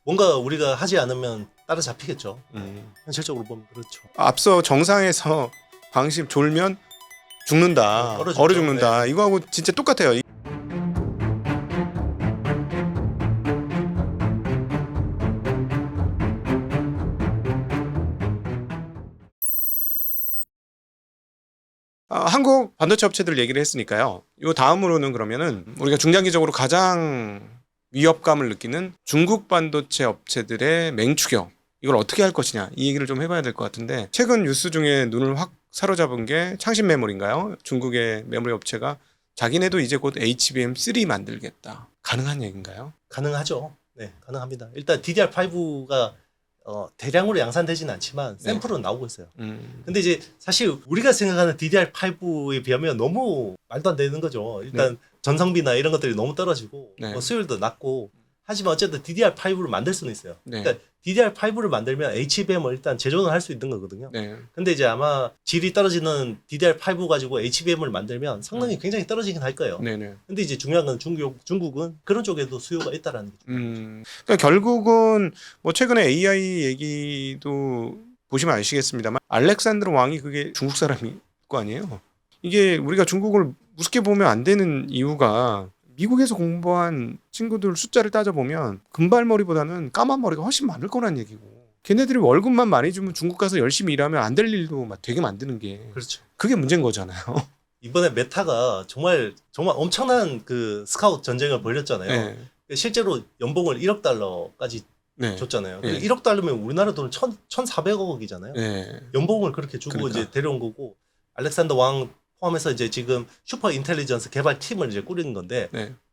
뭔가 우리가 하지 않으면 따라잡히겠죠. 현실적으로 보면 그렇죠. 앞서 정상에서 방심 졸면 죽는다. 얼어 죽죠. 얼어 죽는다. 이거하고 진짜 똑같아요. 한국 반도체 업체들 얘기를 했으니까요. 요 다음으로는 그러면은 우리가 중장기적으로 가장 위협감을 느끼는 중국 반도체 업체들의 맹추격, 이걸 어떻게 할 것이냐, 이 얘기를 좀 해봐야 될 것 같은데, 최근 뉴스 중에 눈을 확 사로잡은 게 창신 메모리인가요? 중국의 메모리 업체가 자기네도 이제 곧 HBM3 만들겠다. 가능한 얘기인가요? 가능하죠. 네, 가능합니다. 일단 DDR5가 대량으로 양산되지는 않지만 샘플은 나오고 있어요. 근데 이제 사실 우리가 생각하는 DDR5에 비하면 너무 말도 안 되는 거죠. 일단 전성비나 이런 것들이 너무 떨어지고 뭐 수율도 낮고, 하지만 어쨌든 DDR5를 만들 수는 있어요. 그러니까 DDR5를 만들면 HBM을 일단 제조는 할 수 있는 거거든요. 근데 이제 아마 질이 떨어지는 DDR5 가지고 HBM을 만들면 성능이 굉장히 떨어지긴 할 거예요. 근데 이제 중요한 건 중국은 그런 쪽에도 수요가 있다라는 거죠. 그러니까 결국은 뭐 최근에 AI 얘기도 보시면 아시겠습니다만, 알렉산드로 왕이 그게 중국 사람일 거 아니에요. 이게 우리가 중국을 우습게 보면 안 되는 이유가, 미국에서 공부한 친구들 숫자를 따져보면 금발머리보다는 까만 머리가 훨씬 많을 거란 얘기고, 걔네들이 월급만 많이 주면 중국 가서 열심히 일하면 안 될 일도 막 되게 만드는 게, 그렇죠. 그게 문제인 거잖아요. 이번에 메타가 정말 엄청난 그 스카우트 전쟁을 벌였잖아요. 실제로 연봉을 1억 달러까지 줬잖아요. 1억 달러면 우리나라 돈 1,400억이잖아요. 연봉을 그렇게 주고 그러니까. 이제 데려온 거고, 알렉산더 왕 포함해서 이제 지금 슈퍼 인텔리전스 개발 팀을 이제 꾸리는 건데,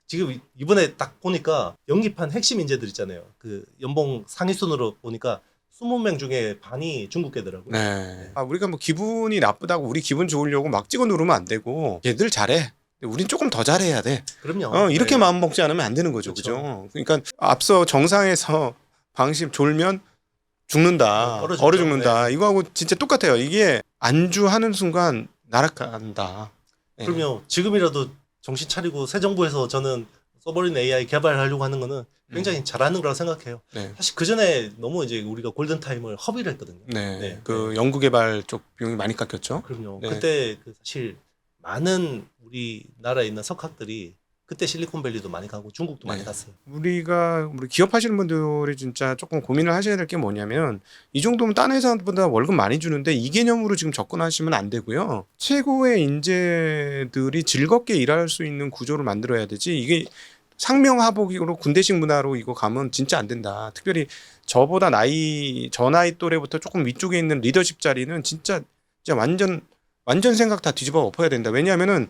지금 이번에 딱 보니까 영입한 핵심 인재들 있잖아요. 그 연봉 상위 순으로 보니까 20명 중에 반이 중국 애더라고요. 우리가 뭐 기분이 나쁘다고 우리 기분 좋으려고 막 찍어 누르면 안 되고, 얘들 잘해. 우린 조금 더 잘해야 돼. 그럼요. 이렇게 마음 먹지 않으면 안 되는 거죠. 그죠? 그러니까 앞서 정상에서 방심 졸면 죽는다. 얼어 죽는다. 이거하고 진짜 똑같아요. 이게 안주하는 순간 날아간다. 그럼요. 지금이라도 정신 차리고 새 정부에서 저는 서버린 AI 개발하려고 하는 거는 굉장히 잘하는 거라고 생각해요. 사실 그 전에 너무 이제 우리가 골든 타임을 허비를 했거든요. 그 연구 개발 쪽 비용이 많이 깎였죠. 그럼요. 그때 사실 많은 우리나라에 있는 석학들이 그때 실리콘밸리도 많이 가고 중국도 많이 갔어요. 우리 기업하시는 분들이 진짜 조금 고민을 하셔야 될 게 뭐냐면, 이 정도면 딴 회사보다 월급 많이 주는데 이 개념으로 지금 접근하시면 안 되고요. 최고의 인재들이 즐겁게 일할 수 있는 구조를 만들어야 되지, 이게 상명하복으로 군대식 문화로 이거 가면 진짜 안 된다. 특별히 저보다 저 나이 또래부터 조금 위쪽에 있는 리더십 자리는 진짜 완전 생각 다 뒤집어 엎어야 된다. 왜냐하면은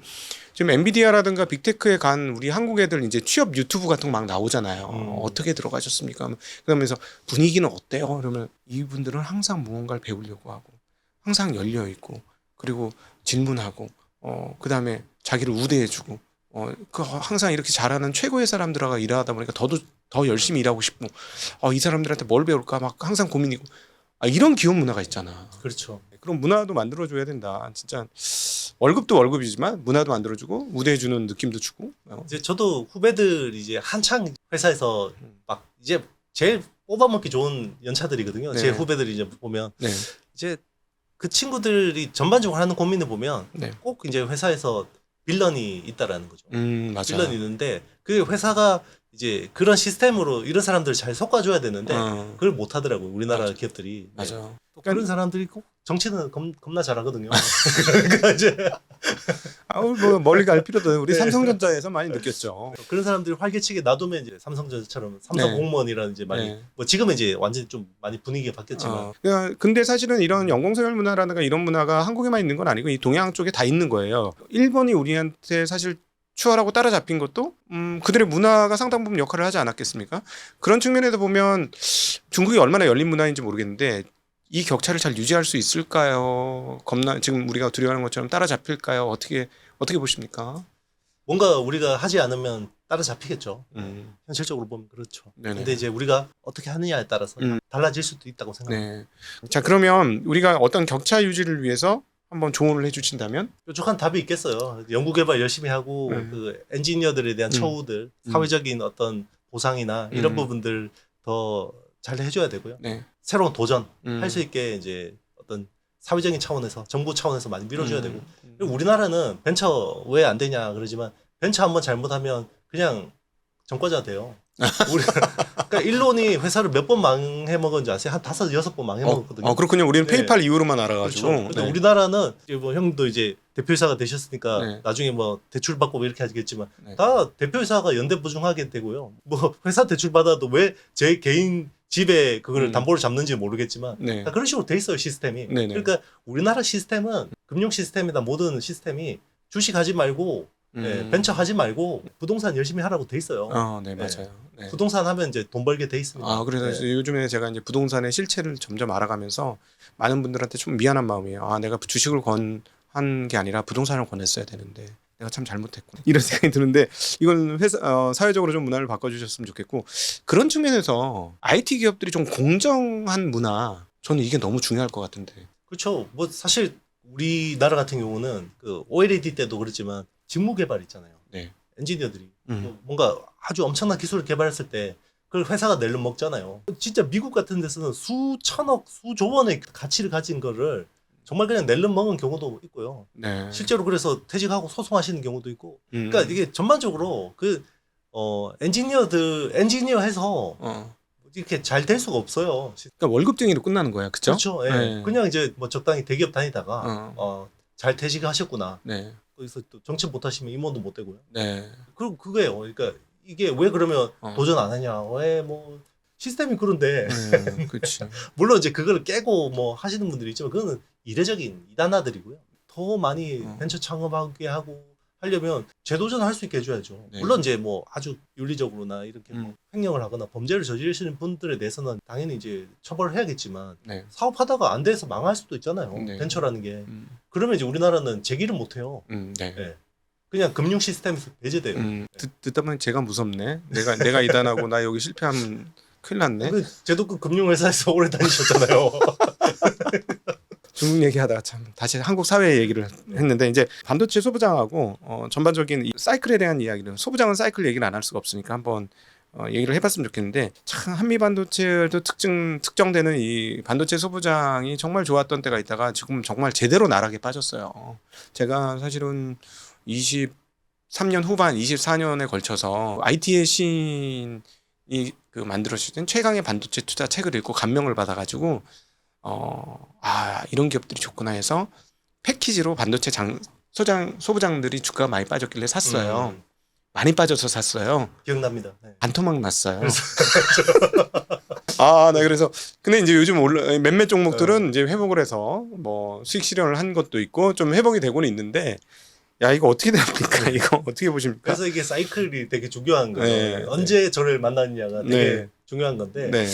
지금 엔비디아라든가 빅테크에 간 우리 한국 애들 이제 취업 유튜브 같은 거 막 나오잖아요. 어떻게 들어가셨습니까? 그러면서 분위기는 어때요? 그러면 이분들은 항상 무언가를 배우려고 하고, 항상 열려 있고, 그리고 질문하고, 그다음에 자기를 우대해주고, 항상 이렇게 잘하는 최고의 사람들하고 일하다 보니까 더 열심히 일하고 싶고, 이 사람들한테 뭘 배울까 막 항상 고민이고, 이런 기업 문화가 있잖아. 그렇죠. 그런 문화도 만들어줘야 된다. 진짜 월급도 월급이지만 문화도 만들어주고 우대해주는 느낌도 주고. 이제 저도 후배들 이제 한창 회사에서 막 이제 제일 뽑아먹기 좋은 연차들이거든요. 제 후배들이 이제 보면 이제 그 친구들이 전반적으로 하는 고민을 보면 꼭 이제 회사에서 빌런이 있다라는 거죠. 맞아. 빌런이 있는데 그 회사가 이제 그런 시스템으로 이런 사람들을 잘 섞어줘야 되는데 그걸 못 하더라고요. 우리나라 기업들이. 맞아. 그런 사람들이 꼭 정치는 겁나 잘하거든요. 그러니까 이제 뭐 멀리 갈 필요도 없어요. 우리 삼성전자에서 많이 느꼈죠. 그런 사람들이 활개치게 놔두면 이제 삼성전자처럼 삼성 공무원이라는 이제 많이 뭐 지금은 이제 완전히 좀 많이 분위기가 바뀌었지만. 근데 사실은 이런 연공서열 문화라든가 이런 문화가 한국에만 있는 건 아니고 이 동양 쪽에 다 있는 거예요. 일본이 우리한테 사실 추월하고 따라잡힌 것도 그들의 문화가 상당 부분 역할을 하지 않았겠습니까? 그런 측면에서 보면 중국이 얼마나 열린 문화인지 모르겠는데, 이 격차를 잘 유지할 수 있을까요? 지금 우리가 두려워하는 것처럼 따라잡힐까요? 어떻게 보십니까? 뭔가 우리가 하지 않으면 따라잡히겠죠. 현실적으로 보면 그렇죠. 근데 이제 우리가 어떻게 하느냐에 따라서 달라질 수도 있다고 생각합니다. 자, 그러면 우리가 어떤 격차 유지를 위해서 한번 조언을 해주신다면? 뾰족한 답이 있겠어요. 연구개발 열심히 하고 그 엔지니어들에 대한 처우들, 사회적인 어떤 보상이나 이런 부분들 더 잘 해줘야 되고요. 네. 새로운 도전 할 수 있게 이제 어떤 사회적인 차원에서 정부 차원에서 많이 밀어줘야 되고 그리고 우리나라는 벤처 왜 안 되냐 그러지만 벤처 한번 잘못하면 그냥 전과자 돼요. 우리 그러니까 일론이 회사를 몇 번 망해 먹었는지 아세요? 한 5-6번 망해 먹었거든요. 그렇군요. 우리는 네. 페이팔 이후로만 알아가지고. 그렇죠. 근데 네. 우리나라는 이제 뭐 형도 이제 대표이사가 되셨으니까 네. 나중에 뭐 대출 받고 뭐 이렇게 하겠지만 네. 다 대표이사가 연대부중하게 되고요. 뭐 회사 대출 받아도 왜 제 개인 집에 그걸 담보를 잡는지 모르겠지만 네. 다 그런 식으로 돼 있어요 시스템이. 네네. 그러니까 우리나라 시스템은 금융 시스템이나 모든 시스템이 주식하지 말고 네, 벤처 하지 말고 부동산 열심히 하라고 돼 있어요. 네, 맞아요. 네. 부동산 하면 이제 돈 벌게 돼 있습니다. 그래서 네. 요즘에 제가 이제 부동산의 실체를 점점 알아가면서 많은 분들한테 좀 미안한 마음이에요. 내가 주식을 권한 게 아니라 부동산을 권했어야 되는데 내가 참 잘못했구나. 이런 생각이 드는데 이건 회사 사회적으로 좀 문화를 바꿔주셨으면 좋겠고 그런 측면에서 IT 기업들이 좀 공정한 문화 저는 이게 너무 중요할 것 같은데. 그렇죠. 뭐 사실 우리나라 같은 경우는 그 OLED 때도 그렇지만 직무 개발 있잖아요. 네. 엔지니어들이 뭔가 아주 엄청난 기술을 개발했을 때 그걸 회사가 낼름 먹잖아요. 진짜 미국 같은 데서는 수천억, 수조 원의 가치를 가진 거를 정말 그냥 낼름 먹은 경우도 있고요. 네. 실제로 그래서 퇴직하고 소송하시는 경우도 있고. 그러니까 이게 전반적으로 그 엔지니어 해서 이렇게 잘 될 수가 없어요. 그러니까 월급쟁이로 끝나는 거야, 그렇죠? 그렇죠. 예. 네. 그냥 이제 뭐 적당히 대기업 다니다가 잘 퇴직하셨구나. 네. 거기서 또 정치 못하시면 임원도 못 되고요. 네. 그리고 그거예요. 그러니까 이게 왜 그러면 도전 안 하냐? 왜 뭐 시스템이 그런데 그렇지. 물론 이제 그걸 깨고 뭐 하시는 분들이 있지만 그거는 이례적인 이단아들이고요. 더 많이 벤처 창업하게 하고 하려면 재도전할 수 있게 해줘야죠. 네. 물론 이제 뭐 아주 윤리적으로나 이렇게 뭐 횡령을 하거나 범죄를 저지르시는 분들에 대해서는 당연히 이제 처벌을 해야겠지만 네. 사업하다가 안 돼서 망할 수도 있잖아요. 네. 벤처라는 게. 그러면 이제 우리나라는 제기를 못 해요. 네. 네. 그냥 금융 시스템에서 배제돼요. 듣다 보니 제가 무섭네. 내가 이단하고 나 여기 실패하면 큰일 났네. 쟤도 그 금융회사에서 오래 다니셨잖아요. 중국 얘기하다가 참 다시 한국 사회 얘기를 했는데 이제 반도체 소부장하고 전반적인 이 사이클에 대한 이야기를 소부장은 사이클 얘기를 안 할 수가 없으니까 한번 얘기를 해봤으면 좋겠는데 참 한미 반도체도 특정되는 이 반도체 소부장이 정말 좋았던 때가 있다가 지금 정말 제대로 나락에 빠졌어요. 제가 사실은 23년 후반 24년에 걸쳐서 IT의 신이 그 만들어주신 최강의 반도체 투자 책을 읽고 감명을 받아가지고 이런 기업들이 좋구나 해서 패키지로 반도체 소부장들이 주가가 많이 빠졌길래 샀어요. 많이 빠져서 샀어요. 기억납니다. 네. 반토막 났어요. 네, 그래서 근데 이제 요즘 몇몇 종목들은 이제 회복을 해서 뭐 수익 실현을 한 것도 있고 좀 회복이 되고는 있는데 야 이거 어떻게 됩니까? 이거 어떻게 보십니까? 그래서 이게 사이클이 되게 중요한 거예요. 네. 언제 저를 만나느냐가 되게 중요한 건데 네.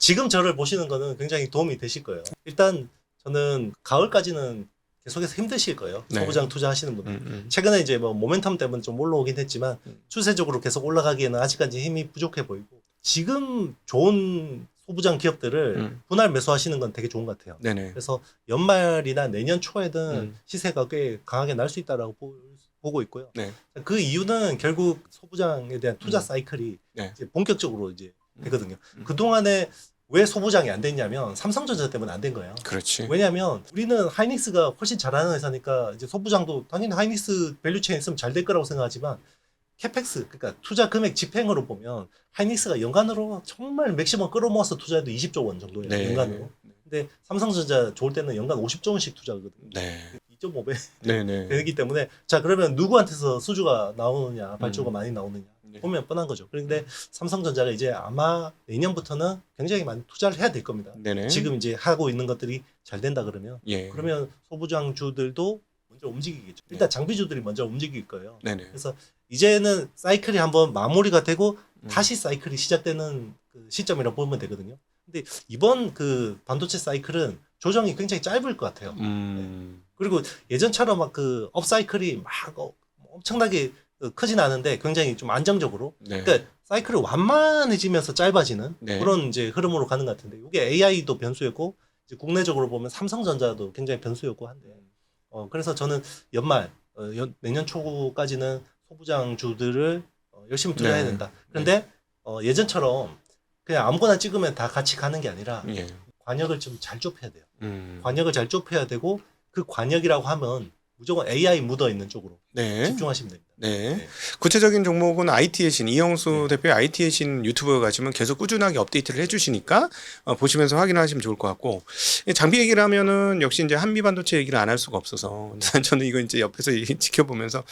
지금 저를 보시는 거는 굉장히 도움이 되실 거예요. 일단 저는 가을까지는 계속해서 힘드실 거예요. 네. 소부장 투자하시는 분들. 최근에 이제 뭐 모멘텀 때문에 좀 올라오긴 했지만 추세적으로 계속 올라가기에는 아직까지 힘이 부족해 보이고 지금 좋은 소부장 기업들을 분할 매수하시는 건 되게 좋은 것 같아요. 네네. 그래서 연말이나 내년 초에는 시세가 꽤 강하게 날 수 있다라고 보고 있고요. 네. 그 이유는 결국 소부장에 대한 투자 사이클이 네. 이제 본격적으로 이제 되거든요. 그 동안에 왜 소부장이 안 됐냐면 삼성전자 때문에 안 된 거예요. 그렇지. 왜냐하면 우리는 하이닉스가 훨씬 잘하는 회사니까 이제 소부장도 당연히 하이닉스 밸류체인 있으면 잘 될 거라고 생각하지만 캐펙스 그러니까 투자 금액 집행으로 보면 하이닉스가 연간으로 정말 맥시멈 끌어모아서 투자해도 20조 원 정도예요. 네. 연간으로. 근데 삼성전자 좋을 때는 연간 50조 원씩 투자하거든요. 네. 2.5배 네네. 되기 때문에 자 그러면 누구한테서 수주가 나오느냐 발주가 많이 나오느냐 보면 뻔한 거죠. 그런데 삼성전자가 이제 아마 내년부터는 굉장히 많이 투자를 해야 될 겁니다. 네네. 지금 이제 하고 있는 것들이 잘 된다 그러면 예. 그러면 소부장주들도 먼저 움직이겠죠. 일단 장비주들이 먼저 움직일 거예요. 네네. 그래서 이제는 사이클이 한번 마무리가 되고 다시 사이클이 시작되는 그 시점이라고 보면 되거든요. 근데 이번 그 반도체 사이클은 조정이 굉장히 짧을 것 같아요. 그리고 예전처럼 막 그 업사이클이 막 엄청나게 크진 않은데 굉장히 좀 안정적으로. 네. 그러니까 사이클이 완만해지면서 짧아지는 네. 그런 이제 흐름으로 가는 것 같은데 이게 AI도 변수였고 이제 국내적으로 보면 삼성전자도 굉장히 변수였고 한데 그래서 저는 연말 내년 초까지는 소부장주들을 열심히 투자해야 된다. 그런데 예전처럼 그냥 아무거나 찍으면 다 같이 가는 게 아니라 예. 관역을 좀 잘 좁혀야 돼요. 관역을 잘 좁혀야 되고 그 관역이라고 하면 무조건 AI 묻어 있는 쪽으로 네. 집중하시면 됩니다. 네. 네. 구체적인 종목은 IT의 신 이영수 대표의 IT의 신 유튜브에 가시면 계속 꾸준하게 업데이트를 해주시니까 보시면서 확인하시면 좋을 것 같고 장비 얘기를 하면은 역시 이제 한미 반도체 얘기를 안 할 수가 없어서 저는 이거 이제 옆에서 지켜보면서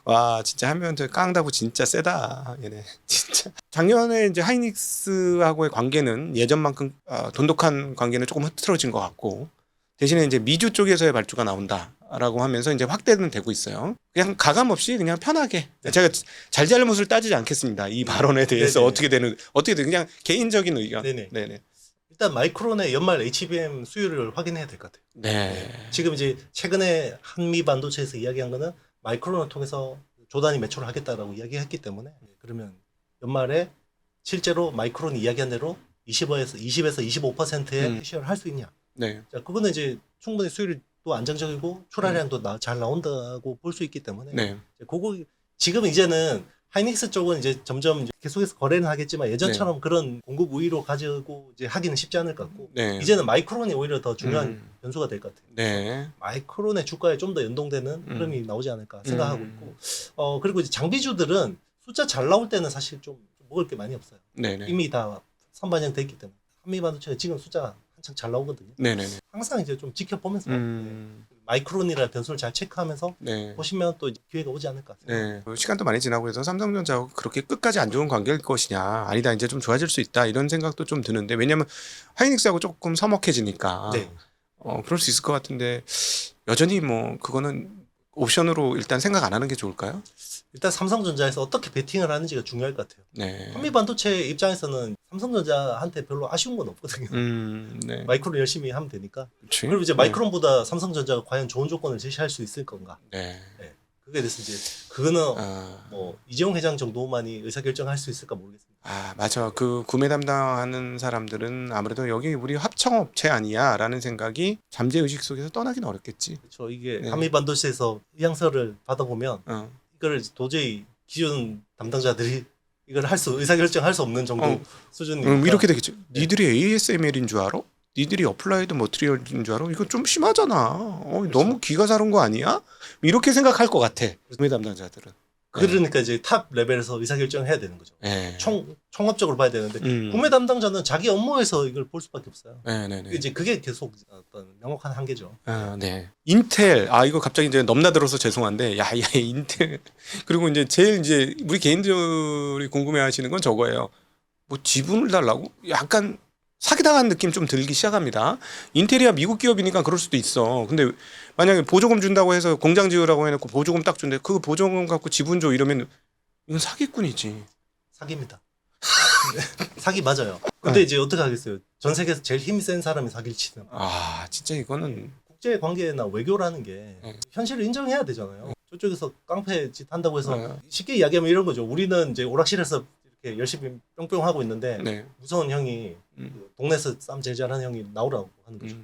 와 진짜 한미반도체 깡다고 진짜 세다 얘네 진짜 작년에 이제 하이닉스하고의 관계는 예전만큼 돈독한 관계는 조금 흐트러진 것 같고 대신에 이제 미주 쪽에서의 발주가 나온다라고 하면서 이제 확대는 되고 있어요. 그냥 가감 없이 그냥 편하게 제가 잘잘못을 따지지 않겠습니다. 이 발언에 대해서 네네. 어떻게 되 그냥 개인적인 의견. 네네. 네네. 일단 마이크론의 연말 HBM 수율을 확인해야 될 것 같아요. 네. 지금 이제 최근에 한미 반도체에서 이야기한 거는 마이크론을 통해서 조단위 매출을 하겠다라고 이야기했기 때문에 그러면 연말에 실제로 마이크론이 이야기한 대로 20에서 25%의 시어를 할 수 있냐? 네. 자, 그거는 이제 충분히 수율이 또 안정적이고 출하량도 잘 나온다고 볼 수 있기 때문에 네. 그거 지금 이제는 하이닉스 쪽은 이제 점점 이제 계속해서 거래는 하겠지만 예전처럼 그런 공급 우위로 가지고 이제 하기는 쉽지 않을 것 같고 네. 이제는 마이크론이 오히려 더 중요한 변수가 될 것 같아요. 네. 마이크론의 주가에 좀 더 연동되는 흐름이 나오지 않을까 생각하고 있고 그리고 이제 장비주들은 숫자 잘 나올 때는 사실 좀 먹을 게 많이 없어요. 네네. 이미 다 선반영돼 있기 때문에 한미반도체가 지금 숫자 한창 잘 나오거든요. 네네네. 항상 이제 좀 지켜보면서 마이크론이라는 변수를 잘 체크하면서 네. 보시면 또 이제 기회가 오지 않을까. 네. 시간도 많이 지나고 해서 삼성전자하고 그렇게 끝까지 안 좋은 관계일 것이냐 아니다 이제 좀 좋아질 수 있다 이런 생각도 좀 드는데 왜냐면 하이닉스하고 조금 서먹해지니까 네. 그럴 수 있을 것 같은데 여전히 뭐 그거는 옵션으로 일단 생각 안 하는 게 좋을까요? 일단 삼성전자에서 어떻게 베팅을 하는지가 중요할 것 같아요. 네. 한미반도체 입장에서는 삼성전자한테 별로 아쉬운 건 없거든요. 네. 마이크론 열심히 하면 되니까. 그치? 그리고 이제 마이크론보다 삼성전자가 과연 좋은 조건을 제시할 수 있을 건가? 네. 네. 그게 대해서 이제 그거는 아, 뭐 이재용 회장 정도만이 의사결정할 수 있을까 모르겠습니다. 맞아. 그 구매 담당하는 사람들은 아무래도 여기 우리 합청업체 아니야라는 생각이 잠재의식 속에서 떠나긴 어렵겠지. 그렇죠. 이게 네. 한미반도체에서 의향서를 받아보면 이걸 도저히 기존 담당자들이 이걸 의사결정할 수 없는 정도 수준이니까. 이렇게 되겠지. 네. 니들이 ASML인 줄 알아? 니들이 어플라이드 머티리얼인 줄 알아? 이거 좀 심하잖아. 그렇죠. 너무 기가 사른 거 아니야? 이렇게 생각할 것 같아. 구매 담당자들은. 그러니까 이제 탑 레벨에서 의사결정을 해야 되는 거죠. 네. 총합적으로 봐야 되는데 구매 담당자는 자기 업무에서 이걸 볼 수밖에 없어요. 네네네. 이제 그게 계속 어떤 명확한 한계죠. 네. 인텔 이거 갑자기 이제 넘나들어서 죄송한데 야 인텔 그리고 이제 제일 이제 우리 개인들이 궁금해하시는 건 저거예요. 뭐 지분을 달라고? 약간 사기당한 느낌 좀 들기 시작합니다. 인텔이야 미국 기업이니까 그럴 수도 있어. 근데 만약에 보조금 준다고 해서 공장 지으라고 해놓고 보조금 딱 준대. 그 보조금 갖고 지분 줘 이러면 이건 사기꾼이지. 사기입니다. 사기 맞아요. 근데 이제 어떻게 하겠어요? 전 세계에서 제일 힘이 센 사람이 사기를 치는. 진짜 이거는 국제 관계나 외교라는 게 현실을 인정해야 되잖아요. 저쪽에서 깡패 짓 한다고 해서 쉽게 이야기하면 이런 거죠. 우리는 이제 오락실에서 이렇게 열심히 뿅뿅 하고 있는데 네. 무서운 형이 그 동네에서 싸움 제일 잘하는 형이 나오라고 하는 거죠.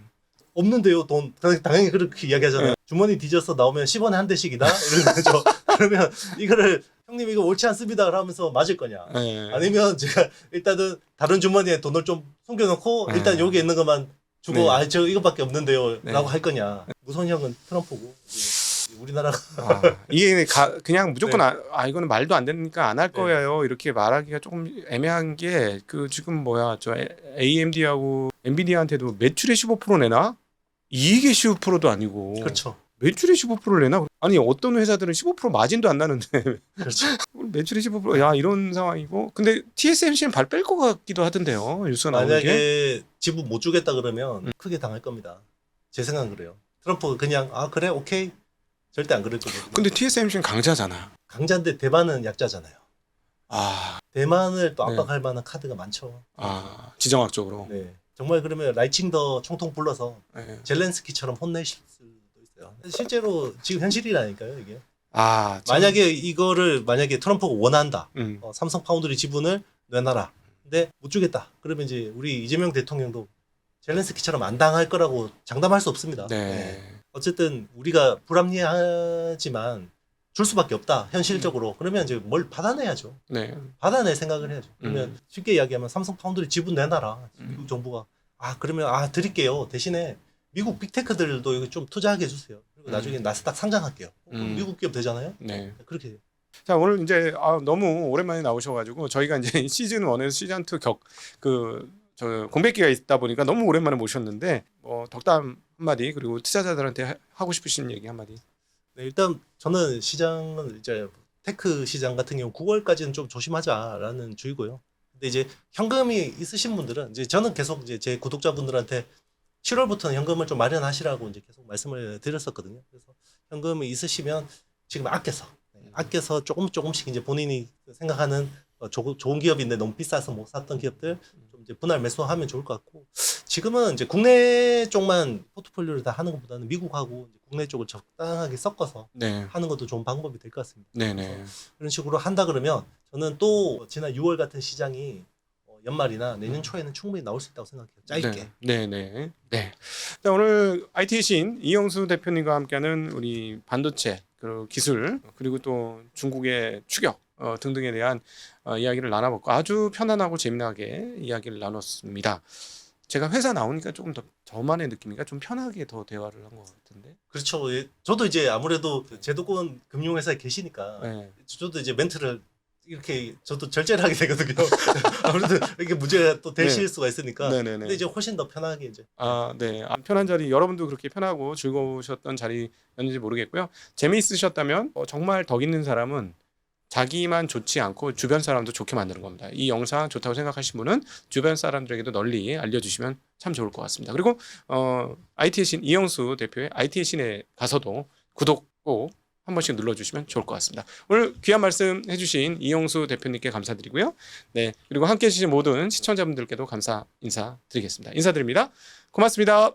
없는데요 돈. 당연히 그렇게 이야기하잖아요. 주머니 뒤져서 나오면 10원에 한 대씩이다 이런 거죠. 그러면 이거를 형님 이거 옳지 않습니다 하면서 맞을 거냐. 아니면 제가 일단은 다른 주머니에 돈을 좀 숨겨놓고 일단 여기 있는 것만 주고 저 이거밖에 없는데요 라고 할 거냐. 무서운 형은 트럼프고 우리나라가 이게 그냥 무조건 이거는 말도 안 되니까 안 할 거예요 이렇게 말하기가 조금 애매한 게 그 지금 저 AMD하고 엔비디아한테도 매출의 15% 내나? 이익의 15%도 아니고 그렇죠. 매출의 15%를 내나? 아니 어떤 회사들은 15% 마진도 안 나는데 그렇죠. 매출의 15% 이런 상황이고 근데 TSMC는 발 뺄 것 같기도 하던데요 뉴스가 나오는 게 만약에 지분 못 주겠다 그러면 크게 당할 겁니다. 제 생각은 그래요. 트럼프가 그냥 그래 오케이 절대 안 그럴 거거든요. 근데 TSMC는 강자잖아. 강자인데 대만은 약자잖아요. 대만을 또 압박할 만한 카드가 많죠. 지정학적으로. 네. 정말 그러면 라이칭더 총통 불러서 젤렌스키처럼 혼내실 수도 있어요. 실제로 지금 현실이라니까요, 이게. 만약에 트럼프가 원한다. 삼성 파운드리 지분을 내놔라. 근데 못 주겠다. 그러면 이제 우리 이재명 대통령도 젤렌스키처럼 안 당할 거라고 장담할 수 없습니다. 네. 어쨌든 우리가 불합리하지만 줄 수밖에 없다 현실적으로. 그러면 이제 뭘 받아내야죠. 네. 받아낼 생각을 해야죠. 그러면 쉽게 이야기하면 삼성 파운드리 지분 내놔라. 미국 정부가 그러면 드릴게요. 대신에 미국 빅테크들도 이거 좀 투자하게 해주세요. 그리고 나중에 나스닥 상장할게요. 그럼 미국 기업 되잖아요. 네. 그렇게 해요. 자, 오늘 이제 너무 오랜만에 나오셔가지고 저희가 이제 시즌 1에서 시즌 2 저 공백기가 있다 보니까 너무 오랜만에 모셨는데 덕담 한마디 그리고 투자자들한테 하고 싶으신 얘기 한마디. 네, 일단 저는 시장은 이제 테크 시장 같은 경우 9월까지는 좀 조심하자라는 주의고요. 근데 이제 현금이 있으신 분들은 이제 저는 계속 이제 제 구독자분들한테 7월부터는 현금을 좀 마련하시라고 이제 계속 말씀을 드렸었거든요. 그래서 현금이 있으시면 지금 아껴서 조금씩 이제 본인이 생각하는 좋은 기업인데 너무 비싸서 못 샀던 기업들 좀 이제 분할 매수하면 좋을 것 같고, 지금은 이제 국내 쪽만 포트폴리오를 다 하는 것보다는 미국하고 이제 국내 쪽을 적당하게 섞어서 네. 하는 것도 좋은 방법이 될 것 같습니다. 네네. 그런 식으로 한다 그러면 저는 또 지난 6월 같은 시장이 연말이나 내년 초에는 충분히 나올 수 있다고 생각해요. 짧게. 네네. 네. 자, 오늘 IT 신 이영수 대표님과 함께하는 우리 반도체 그리고 기술 그리고 또 중국의 추격 등등에 대한 이야기를 나눠봤고 아주 편안하고 재미나게 이야기를 나눴습니다. 제가 회사 나오니까 조금 더 저만의 느낌이니까 좀 편하게 더 대화를 한 것 같은데. 그렇죠. 예. 저도 이제 아무래도 제도권 금융회사에 계시니까 네. 저도 이제 멘트를 이렇게 저도 절제를 하게 되거든요. 아무래도 이게 문제가 또 되실 네. 수가 있으니까. 네네네. 근데 이제 훨씬 더 편하게 이제. 네. 편한 자리 여러분도 그렇게 편하고 즐거우셨던 자리였는지 모르겠고요. 재미있으셨다면 정말 덕 있는 사람은 자기만 좋지 않고 주변 사람도 좋게 만드는 겁니다. 이 영상 좋다고 생각하신 분은 주변 사람들에게도 널리 알려주시면 참 좋을 것 같습니다. 그리고 IT의 신 이영수 대표의 IT의 신에 가서도 구독 꼭 한 번씩 눌러주시면 좋을 것 같습니다. 오늘 귀한 말씀 해주신 이영수 대표님께 감사드리고요. 네, 그리고 함께해 주신 모든 시청자분들께도 감사 인사드리겠습니다. 인사드립니다. 고맙습니다.